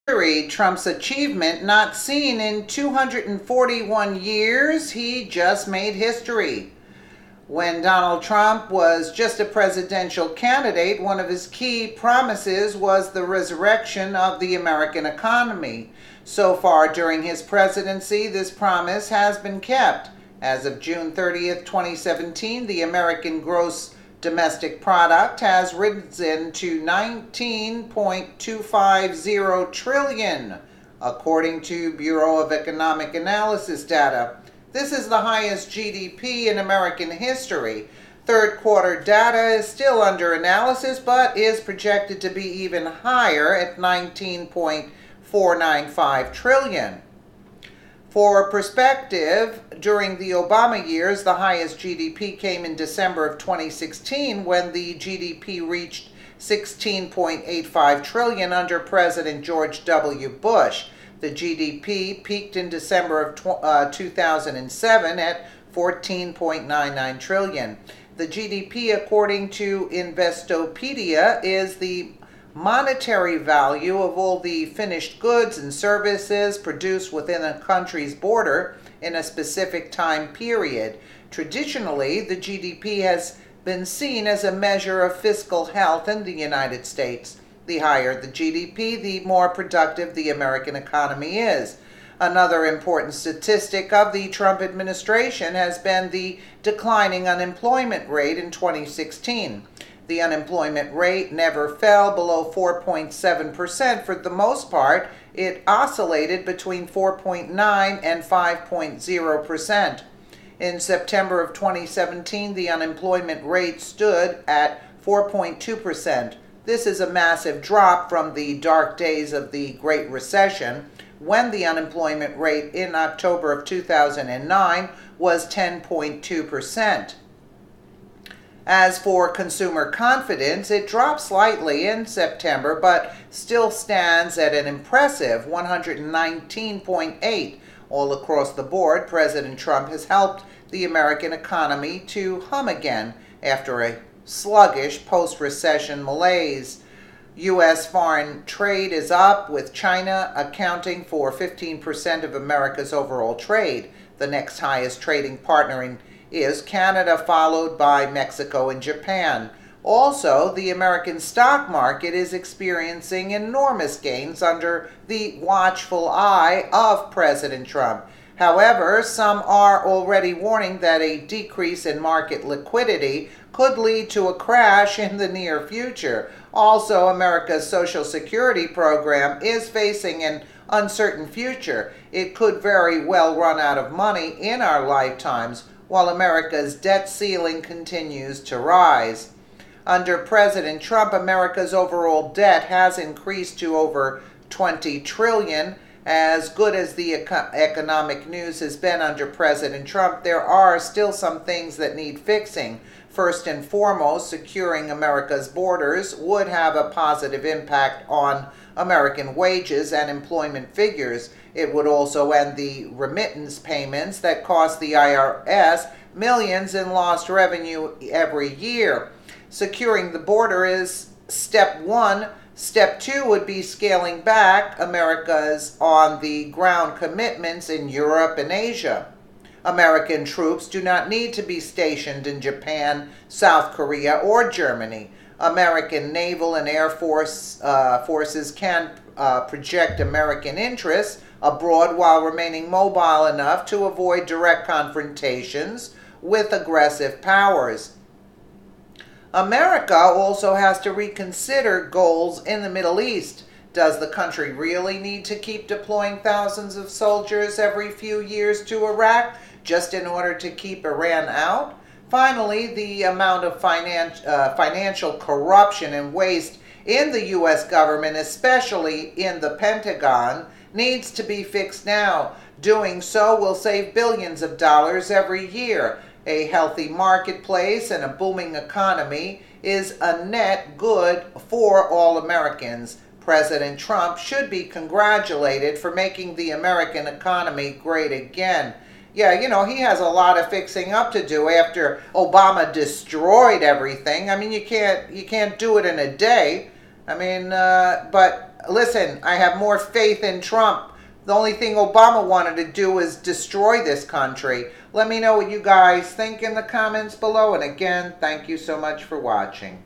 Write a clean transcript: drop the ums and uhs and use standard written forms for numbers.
Trump's achievement not seen in 241 years. He just made history. When Donald Trump was just a presidential candidate, one of his key promises was the resurrection of the American economy. So far during his presidency, this promise has been kept. As of June 30th, 2017, the American gross domestic product has risen to 19.250 trillion, according to Bureau of Economic Analysis data. This is the highest GDP in American history. Third quarter data is still under analysis, but is projected to be even higher at 19.495 trillion. For perspective, during the Obama years, the highest GDP came in December of 2016 when the GDP reached 16.85 trillion under President George W. Bush. The GDP peaked in December of 2007 at 14.99 trillion. The GDP, according to Investopedia, is the monetary value of all the finished goods and services produced within a country's border in a specific time period. Traditionally, the GDP has been seen as a measure of fiscal health in the United States. The higher the GDP, the more productive the American economy is. Another important statistic of the Trump administration has been the declining unemployment rate in 2016. The unemployment rate never fell below 4.7%. For the most part, it oscillated between 4.9 and 5.0%. In September of 2017, the unemployment rate stood at 4.2%. This is a massive drop from the dark days of the Great Recession, when the unemployment rate in October of 2009 was 10.2%. As for consumer confidence, it dropped slightly in September, but still stands at an impressive 119.8. All across the board, President Trump has helped the American economy to hum again after a sluggish post-recession malaise. U.S. foreign trade is up, with China accounting for 15% of America's overall trade. The next highest trading partner is Canada, followed by Mexico and Japan. Also, the American stock market is experiencing enormous gains under the watchful eye of President Trump. However, some are already warning that a decrease in market liquidity could lead to a crash in the near future. Also, America's Social Security program is facing an uncertain future. It could very well run out of money in our lifetimes, while America's debt ceiling continues to rise. Under President Trump, America's overall debt has increased to over 20 trillion. As good as the economic news has been under President Trump, there are still some things that need fixing. First and foremost, securing America's borders would have a positive impact on American wages and employment figures. It would also end the remittance payments that cost the IRS millions in lost revenue every year. Securing the border is step one. Step two would be scaling back America's on-the-ground commitments in Europe and Asia. American troops do not need to be stationed in Japan, South Korea, or Germany. American naval and air forces can project American interests abroad while remaining mobile enough to avoid direct confrontations with aggressive powers. America also has to reconsider goals in the Middle East. Does the country really need to keep deploying thousands of soldiers every few years to Iraq just in order to keep Iran out? Finally, the amount of financial corruption and waste in the U.S. government, especially in the Pentagon, needs to be fixed now. Doing so will save billions of dollars every year. A healthy marketplace and a booming economy is a net good for all Americans. President Trump should be congratulated for making the American economy great again. Yeah, he has a lot of fixing up to do after Obama destroyed everything. I mean, you can't do it in a day. I mean, but listen, I have more faith in Trump. The only thing Obama wanted to do is destroy this country. Let me know what you guys think in the comments below. And again, thank you so much for watching.